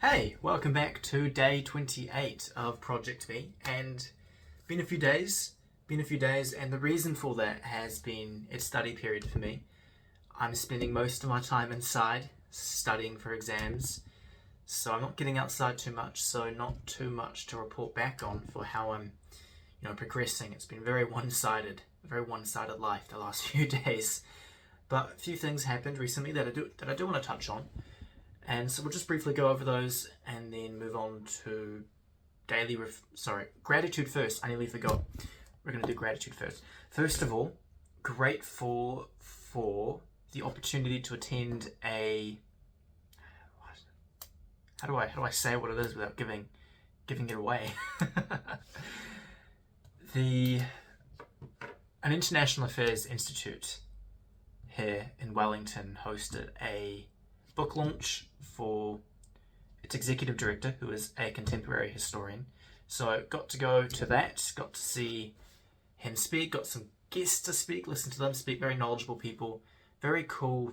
Hey, welcome back to day 28 of Project B, and been a few days, and the reason for that has been it's study period for me. I'm spending most of my time inside studying for exams, so I'm not getting outside too much, so not too much to report back on for how I'm, progressing. It's been very one-sided life the last few days, but a few things happened recently that I do want to touch on. And so we'll just briefly go over those and then move on to gratitude first. I nearly forgot. We're going to do gratitude first. First of all, grateful for the opportunity to attend how do I say what it is without giving it away? An International Affairs Institute here in Wellington hosted a book launch for its executive director, who is a contemporary historian. So got to go to that, got to see him speak, got some guests to speak, listen to them speak, very knowledgeable people. Very cool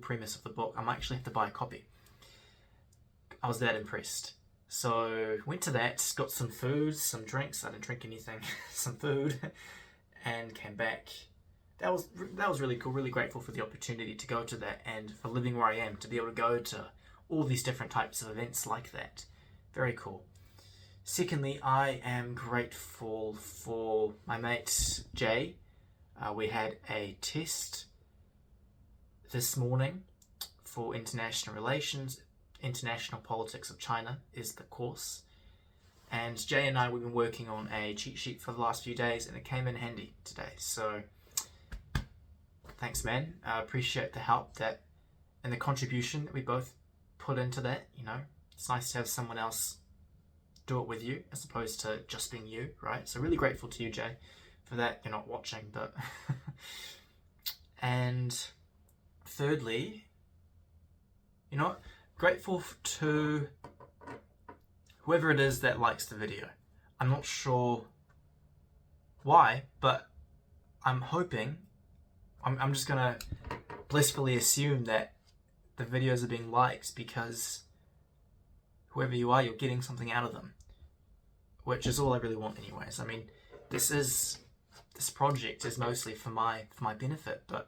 premise of the book. I might actually have to buy a copy. I was that impressed. So went to that, got some food, some drinks. I didn't drink anything. Some food, and came back. That was really cool. Really grateful for the opportunity to go to that, and for living where I am to be able to go to all these different types of events like that. Very cool. Secondly, I am grateful for my mate Jay. We had a test this morning for international relations. International politics of China is the course. And Jay and I, we've been working on a cheat sheet for the last few days, and it came in handy today. So thanks, man. I appreciate the help and the contribution that we both put into that. It's nice to have someone else do it with you as opposed to just being you, right? So really grateful to you, Jay, for that. You're not watching, but and thirdly, grateful to whoever it is that likes the video. I'm not sure why, but I'm hoping. I'm just gonna blissfully assume that the videos are being liked because whoever you are, you're getting something out of them, which is all I really want anyways. I mean, this project is mostly for my benefit, but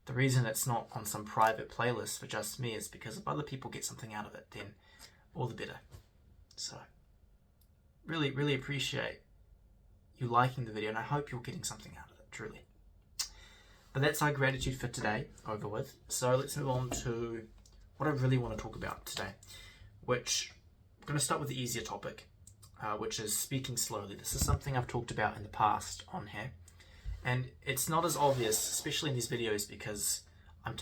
the reason it's not on some private playlist for just me is because if other people get something out of it, then all the better. So really, really appreciate you liking the video, and I hope you're getting something out of it, truly. But that's our gratitude for today over with. So let's move on to what I really want to talk about today, which I'm going to start with the easier topic, which is speaking slowly. This is something I've talked about in the past on here, and it's not as obvious, especially in these videos, because I'm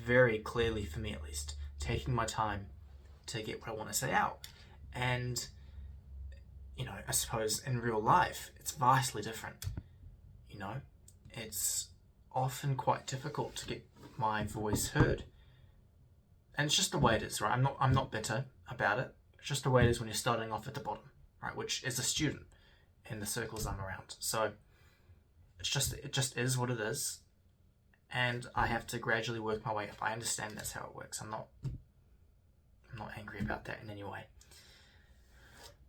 very clearly, for me at least, taking my time to get what I want to say out. And I suppose in real life it's vastly different. It's often quite difficult to get my voice heard, and it's just the way it is, right? I'm not bitter about it. It's just the way it is when you're starting off at the bottom, right? Which is a student in the circles I'm around. So it just is what it is, and I have to gradually work my way up. I understand that's how it works. I'm not angry about that in any way.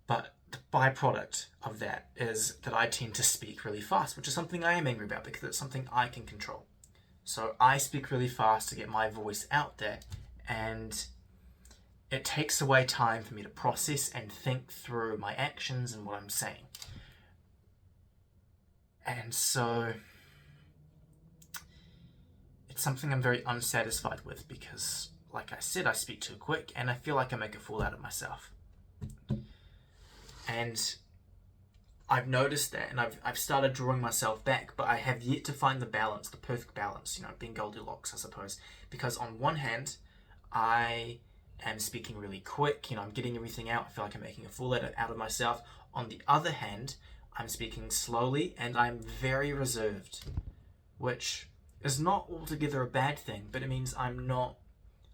But the byproduct of that is that I tend to speak really fast, which is something I am angry about because it's something I can control. So I speak really fast to get my voice out there, and it takes away time for me to process and think through my actions and what I'm saying. And so it's something I'm very unsatisfied with because, like I said, I speak too quick and I feel like I make a fool out of myself. And I've noticed that, and I've started drawing myself back, but I have yet to find the perfect balance, being Goldilocks, I suppose. Because on one hand, I am speaking really quick, I'm getting everything out, I feel like I'm making a fool out of myself. On the other hand, I'm speaking slowly and I'm very reserved, which is not altogether a bad thing, but it means I'm not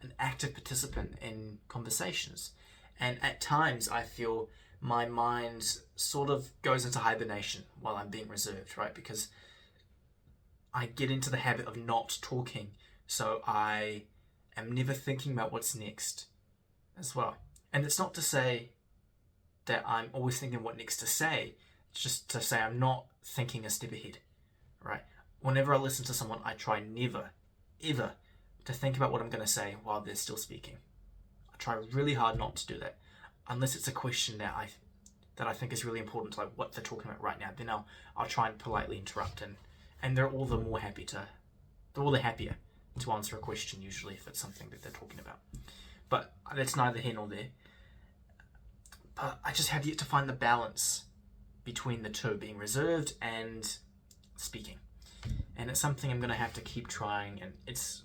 an active participant in conversations. And at times I feel my mind sort of goes into hibernation while I'm being reserved, right? Because I get into the habit of not talking, so I am never thinking about what's next as well. And it's not to say that I'm always thinking what next to say. It's just to say I'm not thinking a step ahead, right? Whenever I listen to someone, I try never, ever to think about what I'm going to say while they're still speaking. I try really hard not to do that, unless it's a question that I think is really important, like what they're talking about right now. Then I'll try and politely interrupt, and they're all the happier to answer a question usually if it's something that they're talking about. But that's neither here nor there. But I just have yet to find the balance between the two, being reserved and speaking. And it's something I'm going to have to keep trying, and it's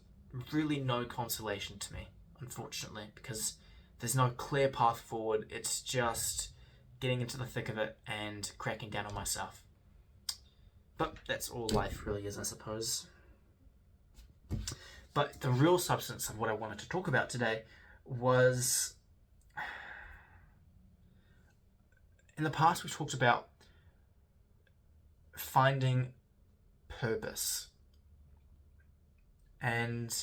really no consolation to me, unfortunately, because there's no clear path forward. It's just getting into the thick of it and cracking down on myself. But that's all life really is, I suppose. But the real substance of what I wanted to talk about today was, in the past we've talked about finding purpose. And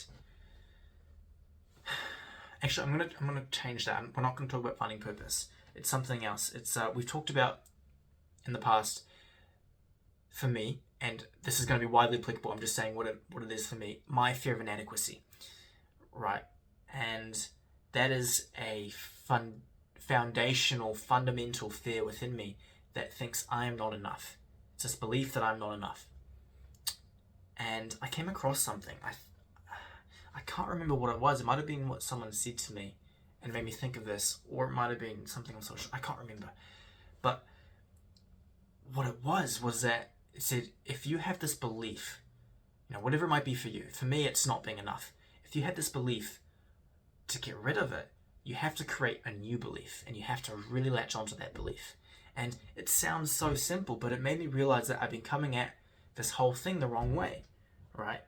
actually, I'm gonna change that. We're not gonna talk about finding purpose. It's something else. It's we've talked about in the past, for me, and this is going to be widely applicable. I'm just saying what it is for me. My fear of inadequacy, right? And that is a fundamental fear within me that thinks I am not enough. It's this belief that I'm not enough. And I came across something. I can't remember what it was. It might have been what someone said to me and made me think of this, or it might have been something on social. I can't remember. But what it was that it said, if you have this belief, whatever it might be for you, for me it's not being enough. If you had this belief, to get rid of it, you have to create a new belief, and you have to really latch onto that belief. And it sounds so simple, but it made me realize that I've been coming at this whole thing the wrong way, right?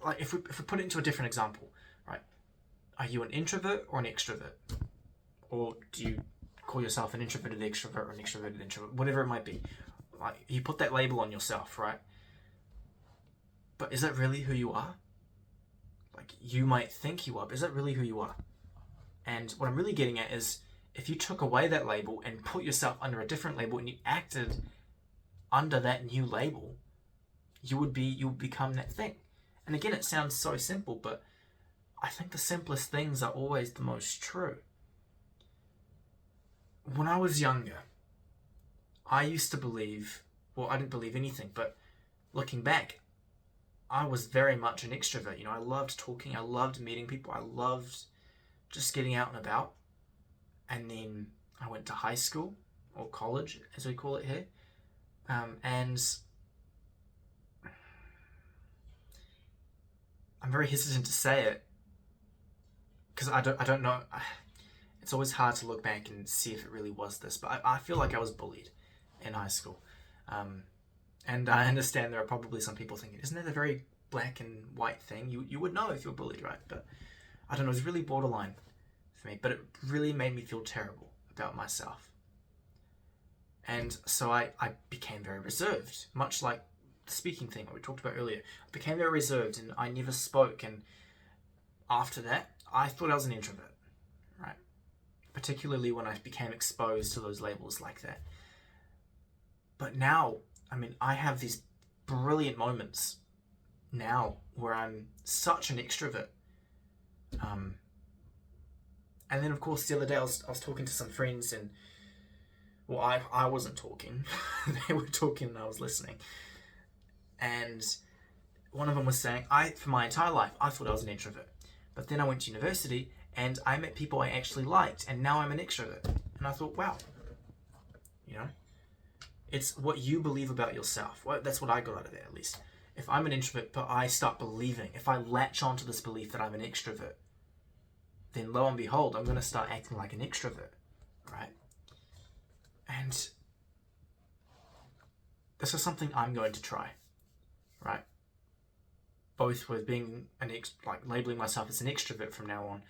Like if we put it into a different example, right? Are you an introvert or an extrovert? Or do you call yourself an introverted extrovert or an extroverted introvert? Whatever it might be. Like, you put that label on yourself, right? But is that really who you are? Like, you might think you are, but is that really who you are? And what I'm really getting at is, if you took away that label and put yourself under a different label and you acted under that new label, you would become that thing. And again, it sounds so simple, but I think the simplest things are always the most true. When I was younger, I used to believe, well, I didn't believe anything, but looking back, I was very much an extrovert. I loved talking, I loved meeting people, I loved just getting out and about. And then I went to high school, or college, as we call it here, and I'm very hesitant to say it, because I don't know. It's always hard to look back and see if it really was this, but I feel like I was bullied in high school. And I understand there are probably some people thinking, isn't that a very black and white thing? You would know if you were bullied, right? But I don't know, it was really borderline for me, but it really made me feel terrible about myself. And so I became very reserved, much like the speaking thing that we talked about earlier. I became very reserved and I never spoke, and after that, I thought I was an introvert, right? Particularly when I became exposed to those labels like that. But now, I have these brilliant moments now where I'm such an extrovert. And then, of course, the other day I was talking to some friends, and, well, I wasn't talking. They were talking and I was listening. And one of them was saying, for my entire life, I thought I was an introvert. But then I went to university and I met people I actually liked, and now I'm an extrovert. And I thought, wow, it's what you believe about yourself. Well, that's what I got out of it, at least. If I'm an introvert, but I start believing, if I latch onto this belief that I'm an extrovert, then lo and behold, I'm going to start acting like an extrovert, right? And this is something I'm going to try, right? Both with being labeling myself as an extrovert from now on,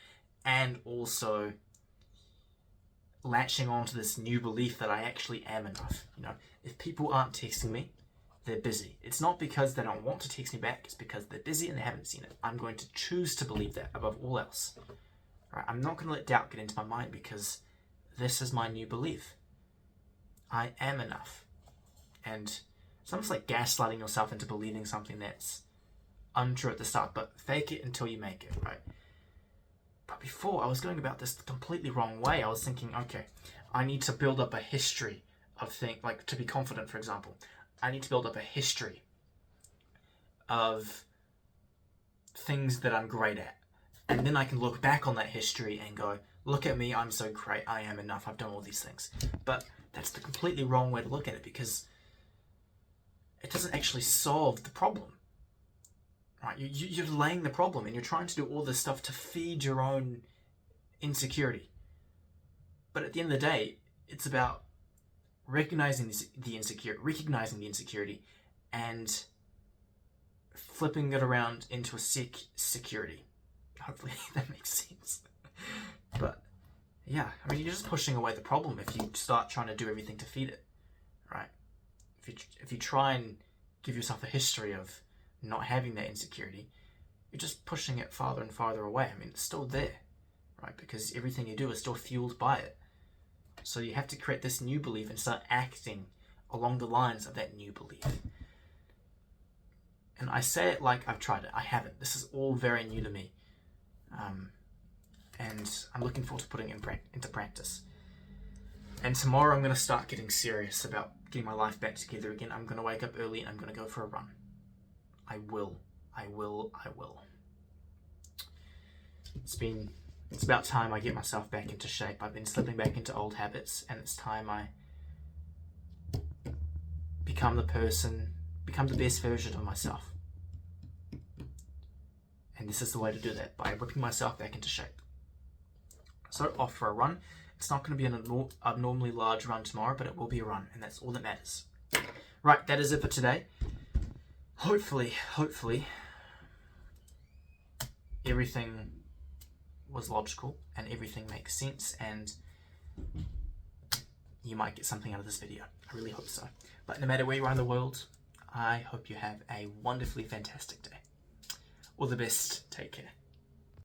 and also latching onto this new belief that I actually am enough. If people aren't texting me, they're busy. It's not because they don't want to text me back, it's because they're busy and they haven't seen it. I'm going to choose to believe that above all else, Right? I'm not going to let doubt get into my mind because this is my new belief. I am enough. And it's almost like gaslighting yourself into believing something that's untrue at the start, but fake it until you make it, right? But before, I was going about this the completely wrong way. I was thinking, okay, I need to build up a history of things, like to be confident, for example. I need to build up a history of things that I'm great at. And then I can look back on that history and go, look at me, I'm so great, I am enough, I've done all these things. But that's the completely wrong way to look at it, because it doesn't actually solve the problem. Right? You're laying the problem, and you're trying to do all this stuff to feed your own insecurity. But at the end of the day, it's about recognizing the insecurity and flipping it around into a security. Hopefully that makes sense. But yeah, I mean, you're just pushing away the problem if you start trying to do everything to feed it, right? If you try and give yourself a history of not having that insecurity, you're just pushing it farther and farther away. I mean, it's still there, right? Because everything you do is still fueled by it. So you have to create this new belief and start acting along the lines of that new belief. And I say it like I've tried it. I haven't. This is all very new to me. And I'm looking forward to putting it into practice. And tomorrow I'm going to start getting serious about getting my life back together again. I'm going to wake up early and I'm going to go for a run. I will. It's about time I get myself back into shape. I've been slipping back into old habits, and it's time I become the best version of myself. And this is the way to do that, by whipping myself back into shape. So off for a run. It's not going to be an abnormally large run tomorrow, but it will be a run, and that's all that matters. Right, that is it for today. Hopefully, everything was logical and everything makes sense, and you might get something out of this video. I really hope so. But no matter where you are in the world, I hope you have a wonderfully fantastic day. All the best. Take care.